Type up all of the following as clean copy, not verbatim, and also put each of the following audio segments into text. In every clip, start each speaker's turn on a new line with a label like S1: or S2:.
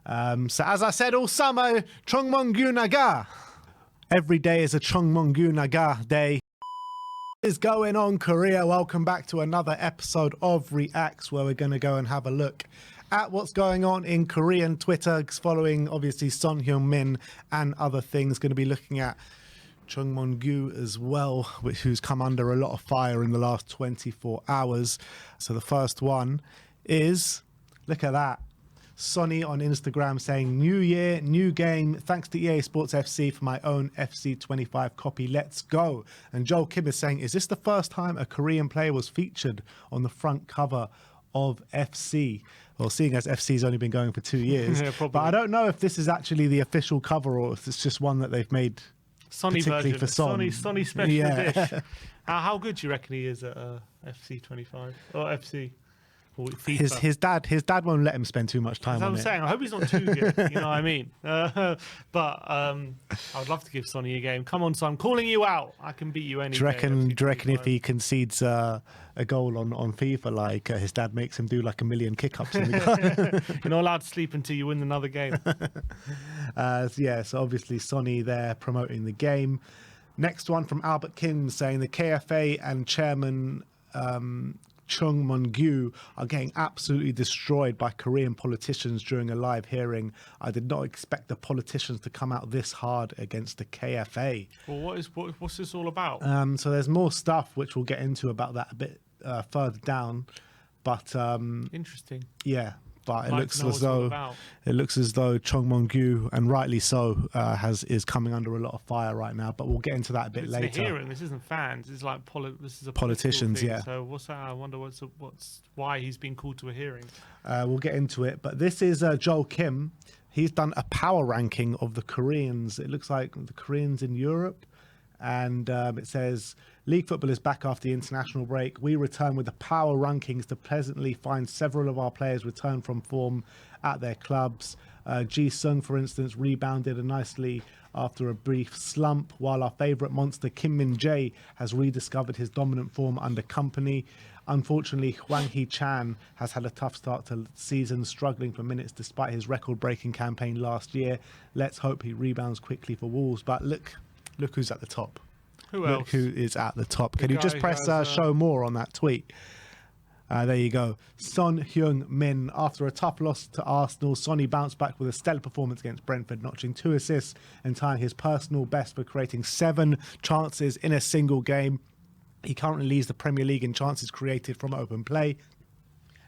S1: So as I said all summer, Chungmonggu Naga. Every day is a Chungmonggu Naga day. What is going on, Korea? Welcome back to another episode of Reacts, where we're going to go and have a look at what's going on in Korean Twitter, following obviously Son Heung-min and other things. Going to be looking at Chungmonggu as well, who's come under a lot of fire in the last 24 hours. So the first one is, look at that. Sonny on Instagram saying, "New year, new game. Thanks to EA Sports FC for my own FC25 copy. Let's go." And Joel Kim is saying, "Is this the first time a Korean player was featured on the front cover of FC?" Well, seeing as FC's only been going for 2 years.
S2: Yeah,
S1: but I don't know if this is actually the official cover or if it's just one that they've made
S2: Sonny
S1: particularly
S2: version.
S1: for Son.
S2: Sonny special dish. How good do you reckon he is at FC25 or FC? Or FIFA?
S1: His dad won't let him spend too much time on it.
S2: I hope he's not too good. You know what I mean? But I would love to give Sonny a game. Come on, Son. I'm calling you out. I can beat you any day.
S1: Do you reckon if he concedes a goal on FIFA, like his dad makes him do like 1 million kick-ups in the goal?
S2: You're not allowed to sleep until you win another game.
S1: So obviously Sonny there promoting the game. Next one from Albert Kim saying the KFA and chairman Chungmonggu are getting absolutely destroyed by Korean politicians during a live hearing. I did not expect the politicians to come out this hard against the KFA.
S2: Well, what's this all about?
S1: So there's more stuff which we'll get into about that a bit further down. But
S2: interesting.
S1: Yeah. But it looks as though Chungmonggu, and rightly so, is coming under a lot of fire right now. But we'll get into that a bit later.
S2: It's a hearing. This isn't fans. It's like this is a
S1: politicians.
S2: Thing.
S1: Yeah.
S2: So what's that? I wonder why he's been called to a hearing.
S1: We'll get into it. But this is Joel Kim. He's done a power ranking of the Koreans. It looks like the Koreans in Europe. And it says, league football is back after the international break. We return with the power rankings to pleasantly find several of our players return from form at their clubs. Ji-sung, for instance, rebounded nicely after a brief slump, while our favourite monster, Min-jae, has rediscovered his dominant form under company. Unfortunately, Hwang Hee-chan has had a tough start to the season, struggling for minutes despite his record-breaking campaign last year. Let's hope he rebounds quickly for Wolves. But look who's at the top.
S2: Who else?
S1: Look who is at the top. Can you just press show more on that tweet? There you go. Son Heung-min. After a tough loss to Arsenal, Sonny bounced back with a stellar performance against Brentford, notching 2 assists and tying his personal best for creating 7 chances in a single game. He currently leads the Premier League in chances created from open play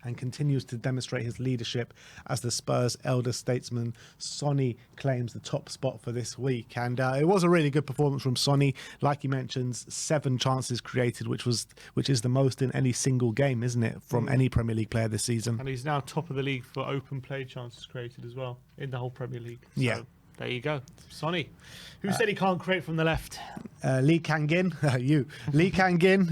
S1: and continues to demonstrate his leadership as the Spurs' elder statesman. Sonny claims the top spot for this week. And it was a really good performance from Sonny. Like he mentions, 7 chances created, which is the most in any single game, isn't it, from any Premier League player this season.
S2: And he's now top of the league for open play chances created as well in the whole Premier League. So,
S1: yeah. There
S2: you go. Sonny. Who said he can't create from the left?
S1: Lee Kang-in. Lee Kang-in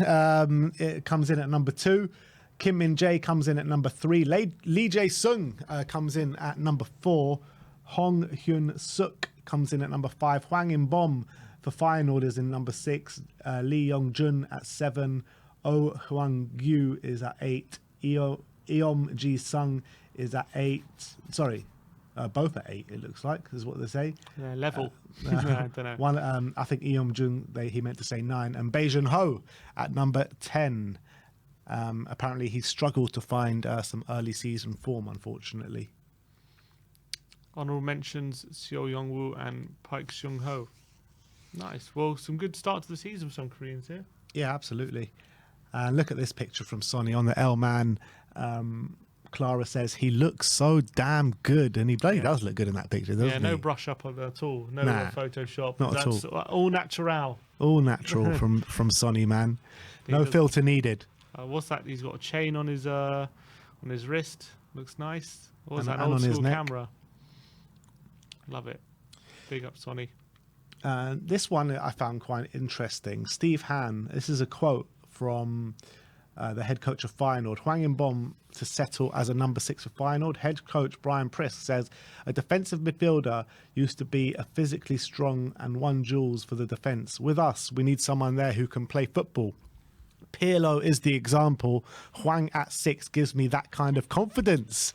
S1: it comes in at number 2. Kim Min-jae comes in at number 3. Lee Jae-sung comes in at number 4. Hong Hyun-suk comes in at number 5. Hwang In-bom for Feyenoord is in number 6. Lee Yong-jun at 7. Oh Hwang-gyu is at 8. Eom Ji-sung is at 8. Sorry, both at 8, it looks like, is what they say.
S2: Yeah, level. I don't know.
S1: One, I think Eom-jun, he meant to say 9. And Bae Jun-ho at number 10. Apparently he struggled to find some early season form, unfortunately.
S2: Honourable mentions Seo Young-woo and Park Seung-ho. Nice. Well, some good start to the season for some Koreans here.
S1: Yeah, absolutely. And look at this picture from Sonny on the L-Man. Clara says he looks so damn good, and he bloody does look good in that picture, doesn't he?
S2: No brush up at all. No Photoshop.
S1: Not at all.
S2: All natural.
S1: All natural from Sonny, man. No filter needed.
S2: What's that? He's got a chain on his wrist. Looks nice. What's that?
S1: An old school
S2: camera. Love it. Big up, Sonny.
S1: This one I found quite interesting. Steve Han. This is a quote from the head coach of Feyenoord. Hwang In-bom to settle as a number 6 for Feyenoord. Head coach Brian Prisk says a defensive midfielder used to be a physically strong and won duels for the defence. With us, we need someone there who can play football. Pirlo is the example. Hwang at 6 gives me that kind of confidence.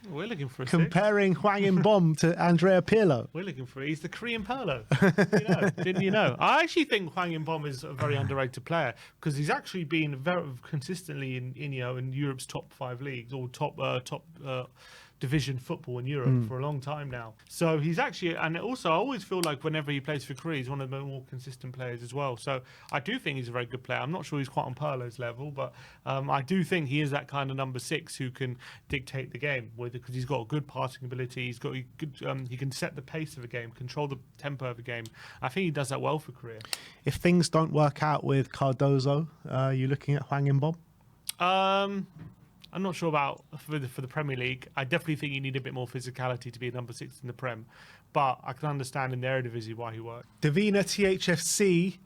S2: We're looking for a
S1: Comparing Hwang In-bom to Andrea Pirlo.
S2: We're looking for he's the Korean Pirlo. Didn't you know? I actually think Hwang In-bom is a very underrated player because he's actually been very consistently in Europe's top 5 leagues or top division football in Europe for a long time now. So he's actually, and also I always feel like whenever he plays for Korea, he's one of the more consistent players as well. So I do think he's a very good player. I'm not sure he's quite on Pirlo's level, but I do think he is that kind of number 6 who can dictate the game because he's got a good passing ability. He's got good, he can set the pace of a game, control the tempo of a game. I think he does that well for Korea.
S1: If things don't work out with Cardozo, are you looking at Hwang In-bom?
S2: I'm not sure about for the Premier League. I definitely think you need a bit more physicality to be a number 6 in the Prem. But I can understand in the Eredivisie why he worked.
S1: Davina THFC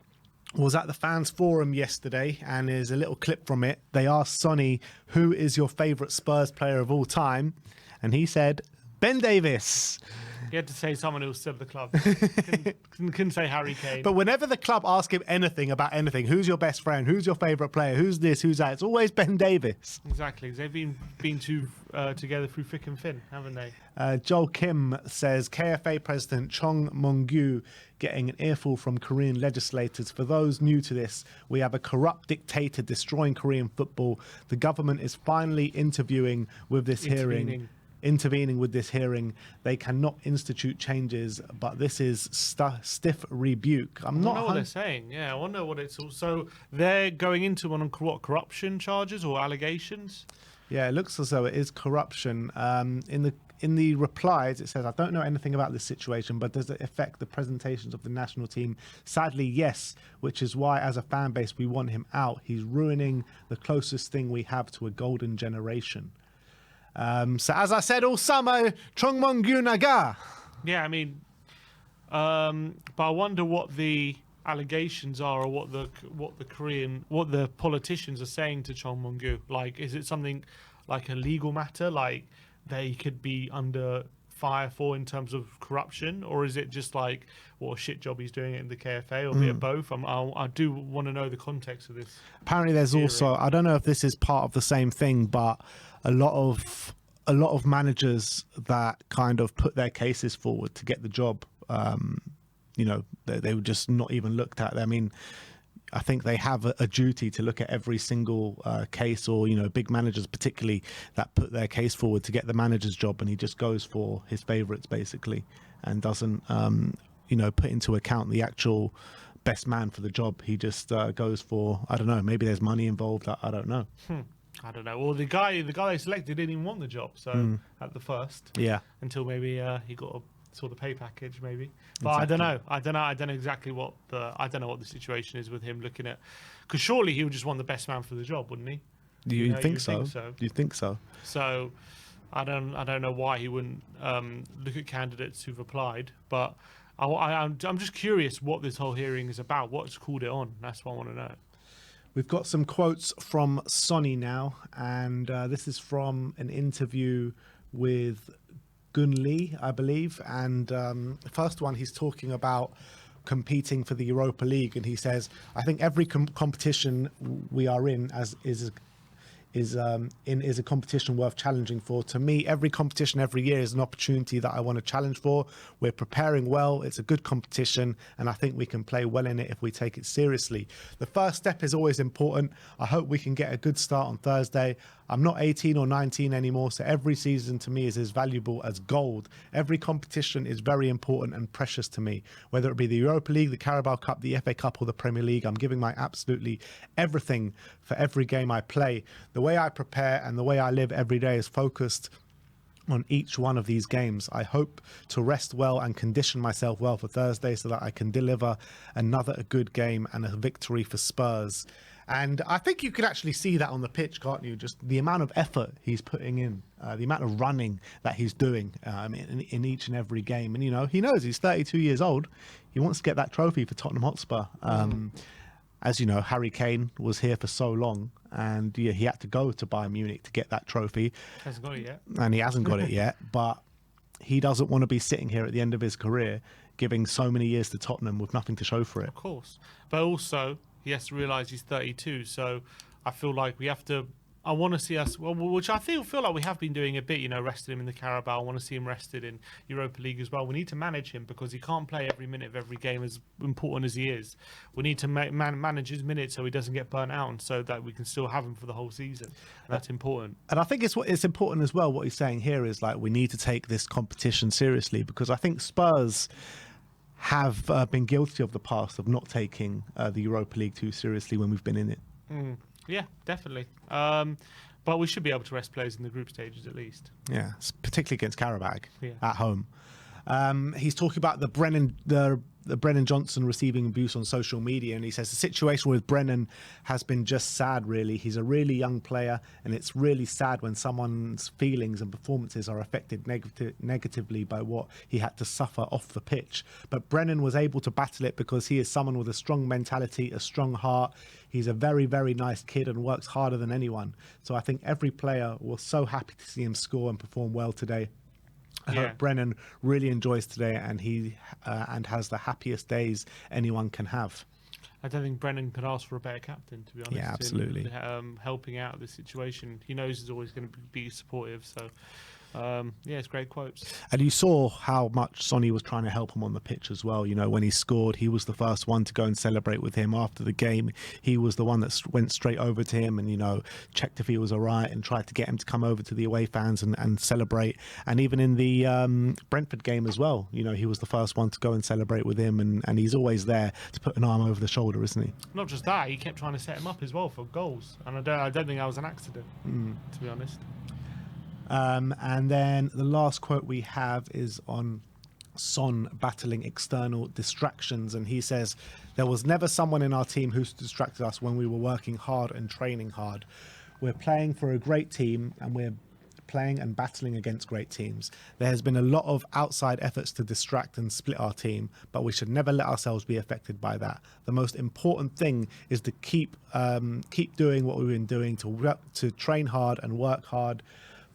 S1: was at the fans forum yesterday, and there's a little clip from it. They asked Sonny, who is your favourite Spurs player of all time? And he said, Ben Davies.
S2: He had to say someone who stood the club. Couldn't say Harry Kane.
S1: But whenever the club ask him anything about anything, who's your best friend, who's your favourite player, who's this, who's that, it's always Ben Davies.
S2: Exactly. They've been together through thick and thin, haven't they?
S1: Joel Kim says, KFA President Chung Mong-gyu getting an earful from Korean legislators. For those new to this, we have a corrupt dictator destroying Korean football. The government is finally intervening with this hearing. They cannot institute changes, but this is stiff rebuke.
S2: I don't know what they're saying. Yeah, I wonder what it's all. So they're going into one on what, corruption charges or allegations?
S1: Yeah, it looks as though it is corruption. In the replies, it says, I don't know anything about this situation, but does it affect the presentations of the national team? Sadly, yes, which is why as a fan base, we want him out. He's ruining the closest thing we have to a golden generation. So as I said all summer, Chung Mong-gyu naga.
S2: Yeah, I mean, but I wonder what the allegations are, or what the politicians are saying to Chung Mong-gyu. Like, is it something like a legal matter, like they could be under fire for in terms of corruption, or is it just like what a shit job he's doing it in the KFA, or a bit of both? I do want to know the context of this.
S1: Apparently, there's also, I don't know if this is part of the same thing, but a lot of managers that kind of put their cases forward to get the job, they were just not even looked at. I mean, I think they have a duty to look at every single case, or, big managers particularly that put their case forward to get the manager's job, and he just goes for his favourites basically and doesn't, put into account the actual best man for the job. He just goes for, I don't know, maybe there's money involved. I don't know.
S2: I don't know. Well, the guy they selected didn't even want the job, so at the first, until maybe he saw the pay package, maybe. But exactly. I don't know exactly what the situation is with him looking at, because surely he would just want the best man for the job, wouldn't he?
S1: You think so? You think so?
S2: So I don't know why he wouldn't look at candidates who've applied, but I'm just curious what this whole hearing is about. What's called it on? That's what I want to know.
S1: We've got some quotes from Sonny now, and this is from an interview with Gun Lee, I believe. And the first one, he's talking about competing for the Europa League, and he says, I think every competition we are in is a competition worth challenging for. To me, every competition every year is an opportunity that I want to challenge for. We're preparing well. It's a good competition, and I think we can play well in it if we take it seriously. The first step is always important. I hope we can get a good start on Thursday. I'm not 18 or 19 anymore, so every season to me is as valuable as gold. Every competition is very important and precious to me, whether it be the Europa League, the Carabao Cup, the FA Cup, or the Premier League. I'm giving my absolutely everything for every game I play. The way I prepare and the way I live every day is focused on each one of these games. I hope to rest well and condition myself well for Thursday so that I can deliver another good game and a victory for Spurs. And I think you can actually see that on the pitch, can't you? Just the amount of effort he's putting in, the amount of running that he's doing in each and every game. And, he knows he's 32 years old. He wants to get that trophy for Tottenham Hotspur. As you know, Harry Kane was here for so long, and he had to go to Bayern Munich to get that trophy.
S2: Hasn't got it yet.
S1: And he hasn't got it yet, but he doesn't want to be sitting here at the end of his career giving so many years to Tottenham with nothing to show for it.
S2: Of course. But also, he has to realise he's 32, so I feel like we have to I want to see us, which I feel like we have been doing a bit, resting him in the Carabao. I want to see him rested in Europa League as well. We need to manage him because he can't play every minute of every game, as important as he is. We need to manage his minutes so he doesn't get burnt out and so that we can still have him for the whole season. That's important.
S1: And I think it's important as well, what he's saying here is like we need to take this competition seriously, because I think Spurs have been guilty of the past of not taking the Europa League too seriously when we've been in it.
S2: Yeah, definitely. But we should be able to rest players in the group stages at least.
S1: Yeah, particularly against Karabakh
S2: Yeah.
S1: at home. He's talking about the Brennan Johnson receiving abuse on social media, and he says the situation with Brennan has been just sad, really. He's a really young player, and it's really sad when someone's feelings and performances are affected negatively by what he had to suffer off the pitch. But Brennan was able to battle it because he is someone with a strong mentality, a strong heart. He's a very, very nice kid and works harder than anyone. So I think every player was so happy to see him score and perform well today. I hope Brennan really enjoys today, and he has the happiest days anyone can have.
S2: I don't think Brennan could ask for a better captain, to be honest.
S1: Yeah, absolutely.
S2: Helping out the situation. He knows he's always going to be supportive. So, it's great quotes.
S1: And you saw how much Sonny was trying to help him on the pitch as well. When he scored, he was the first one to go and celebrate with him after the game. He was the one that went straight over to him and, checked if he was all right and tried to get him to come over to the away fans and celebrate. And even in the Brentford game as well, he was the first one to go and celebrate with him. And he's always there to put an arm over the shoulder, isn't he?
S2: Not just that, he kept trying to set him up as well for goals. And I don't think that was an accident, to be honest.
S1: And then the last quote we have is on Son battling external distractions, and he says, "There was never someone in our team who distracted us when we were working hard and training hard. We're playing for a great team, and we're playing and battling against great teams. There has been a lot of outside efforts to distract and split our team, but we should never let ourselves be affected by that. The most important thing is to keep doing what we've been doing, to train hard and work hard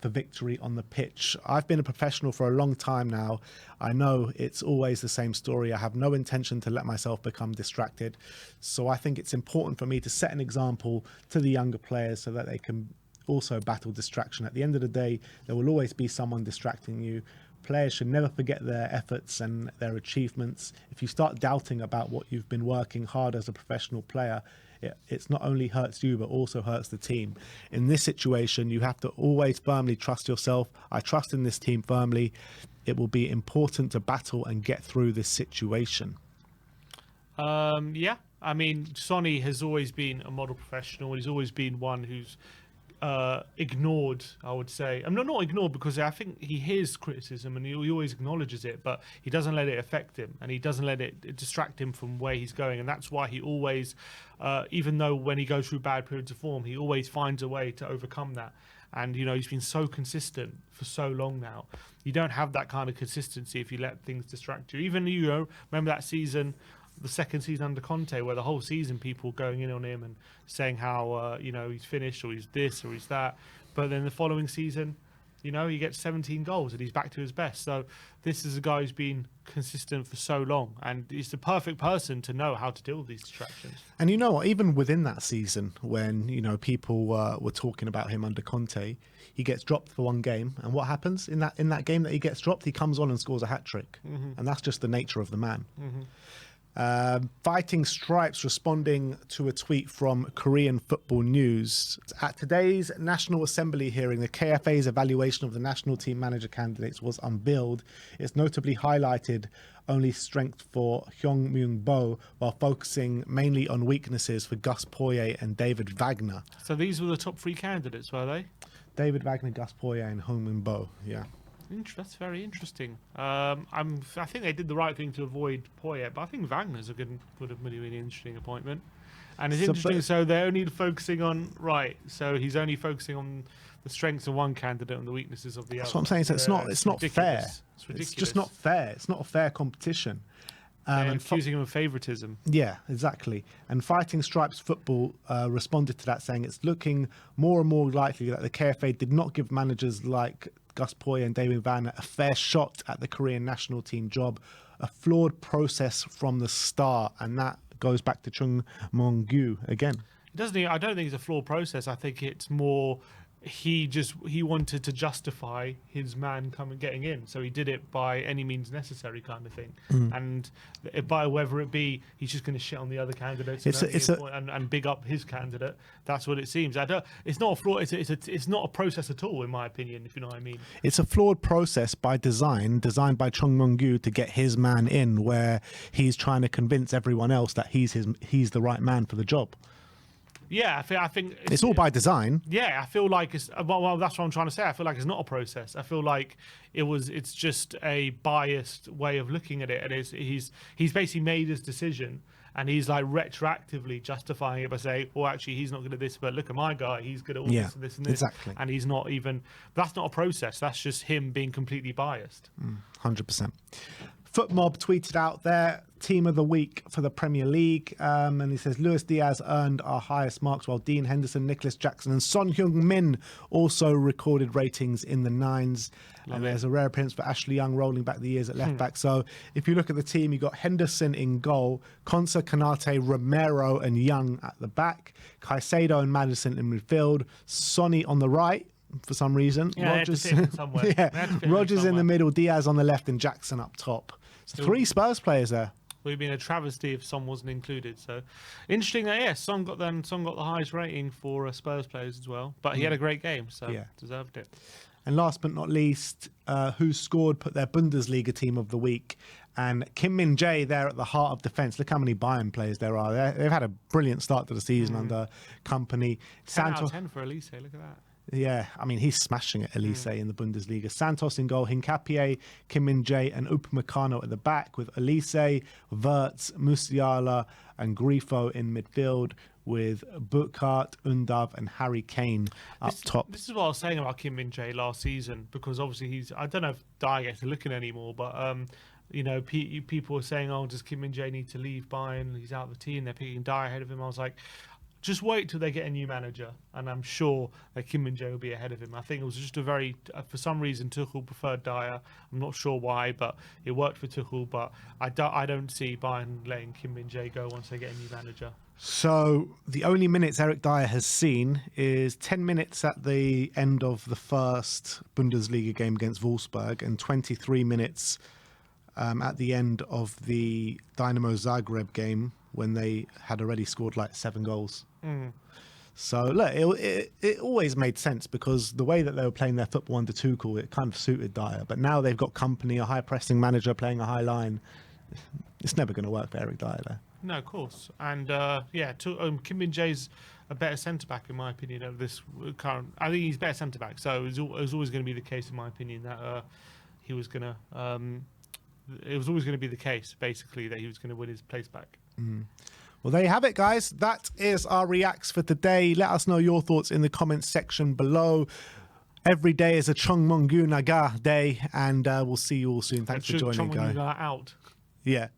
S1: for victory on the pitch. I've been a professional for a long time now. I know it's always the same story. I have no intention to let myself become distracted. So I think it's important for me to set an example to the younger players so that they can also battle distraction. At the end of the day, there will always be someone distracting you. Players should never forget their efforts and their achievements. If you start doubting about what you've been working hard as a professional player, it's not only hurts you, but also hurts the team. In this situation, you have to always firmly trust yourself. I trust in this team firmly. It will be important to battle and get through this situation."
S2: Sonny has always been a model professional. He's always been one who's ignored, I would say. I'm not ignored, because I think he hears criticism and he always acknowledges it, but he doesn't let it affect him and he doesn't let it distract him from where he's going. And that's why he always, even though when he goes through bad periods of form, he always finds a way to overcome that. And, he's been so consistent for so long now. You don't have that kind of consistency if you let things distract you. Even, remember that season, the second season under Conte, where the whole season people going in on him and saying how he's finished or he's this or he's that, but then the following season, he gets 17 goals and he's back to his best. So this is a guy who's been consistent for so long, and he's the perfect person to know how to deal with these distractions.
S1: And you know what? Even within that season, when people were talking about him under Conte, he gets dropped for one game, and what happens in that game that he gets dropped? He comes on and scores a hat-trick, and that's just the nature of the man. Fighting Stripes responding to a tweet from Korean Football News. At today's National Assembly hearing, the KFA's evaluation of the national team manager candidates was unveiled. It's notably highlighted only strength for Min-jae, while focusing mainly on weaknesses for Gus Poyet and David Wagner.
S2: So these were the top three candidates, were they?
S1: David Wagner, Gus Poyet and Min-jae, yeah.
S2: That's very interesting. I think they did the right thing to avoid Poyet, but I think Wagner's would have been a really interesting appointment. And it's interesting, so they're only focusing on, so he's only focusing on the strengths of one candidate and the weaknesses of the other.
S1: That's what I'm saying. So it's not fair.
S2: It's ridiculous.
S1: It's just not fair. It's not a fair competition.
S2: And accusing him of favouritism.
S1: Yeah, exactly. And Fighting Stripes Football responded to that, saying it's looking more and more likely that the KFA did not give managers like Gus Poyet and David Wagner a fair shot at the Korean national team job. A flawed process from the start, and that goes back to Chung Mong-gyu again.
S2: I don't think it's a flawed process. I think it's more he wanted to justify his man getting in, so he did it by any means necessary, kind of thing. And by whether it be he's just going to shit on the other candidates and big up his candidate, that's what it seems. It's not a flaw. It's not a process at all, in my opinion, if you know what I mean.
S1: It's a flawed process by designed by Chung Mong-gyu to get his man in, where he's trying to convince everyone else that he's the right man for the job.
S2: Yeah, I think
S1: it's all by design.
S2: Yeah, I feel like it's well. That's what I'm trying to say. I feel like it's not a process. I feel like it's just a biased way of looking at it. And he's basically made his decision, and he's like retroactively justifying it by saying, "Oh, actually, he's not good at this, but look at my guy. He's good at all this and this and this."
S1: Exactly.
S2: And he's not even. That's not a process. That's just him being completely biased.
S1: 100%. Footmob tweeted out their team of the week for the Premier League, and he says Luis Diaz earned our highest marks, while Dean Henderson, Nicholas Jackson and Son Heung-min also recorded ratings in the 9s. And there's a rare appearance for Ashley Young rolling back the years at left back. So if you look at the team, you got Henderson in goal, Konsa, Kanate, Romero and Young at the back, Caicedo and Madison in midfield, Sonny on the right for some reason. Rogers in the middle, Diaz on the left and Jackson up top. So 3 Spurs players there.
S2: Would have been a travesty if Son wasn't included. So interesting that Son got the highest rating for Spurs players as well. But he had a great game, so deserved it.
S1: And last but not least, Who Scored put their Bundesliga team of the week. And Kim Min-jae there at the heart of defence. Look how many Bayern players there are. They've had a brilliant start to the season under Company.
S2: 10 out of 10 for Elise, look at that.
S1: Yeah, I mean, he's smashing it, Elise, in the Bundesliga. Santos in goal, Hincapié, Kim Min-jae and Upamecano at the back, with Elise, Wirtz, Musiala and Grifo in midfield, with Burkhardt, Undav and Harry Kane up top.
S2: This is what I was saying about Kim Min-jae last season, because obviously I don't know if Dyer gets to looking anymore, but people were saying, oh, does Kim Min-jae need to leave Bayern? He's out of the team. They're picking Dyer ahead of him. I was like, just wait till they get a new manager, and I'm sure that Kim Min-jae will be ahead of him. I think it was just for some reason, Tuchel preferred Dyer. I'm not sure why, but it worked for Tuchel. But I don't see Bayern letting Kim Min-jae go once they get a new manager.
S1: So the only minutes Eric Dyer has seen is 10 minutes at the end of the first Bundesliga game against Wolfsburg and 23 minutes at the end of the Dynamo Zagreb game when they had already scored like 7 goals. So look, it always made sense because the way that they were playing their football under Tuchel, it kind of suited Dyer. But now they've got Company, a high-pressing manager playing a high line. It's never going to work for Eric Dyer there.
S2: No, of course. And Kim Min-jae's a better centre-back, in my opinion, of this current... I think he's better centre-back. So it was always going to be the case, in my opinion, that he was going to... it was always going to be the case, basically, that he was going to win his place back.
S1: Well, there you have it, guys. That is our reacts for today. Let us know your thoughts in the comments section below. Every day is a Chung Mong-gyu Naga day, and we'll see you all soon. Thanks for joining, guys.
S2: Out.
S1: Yeah.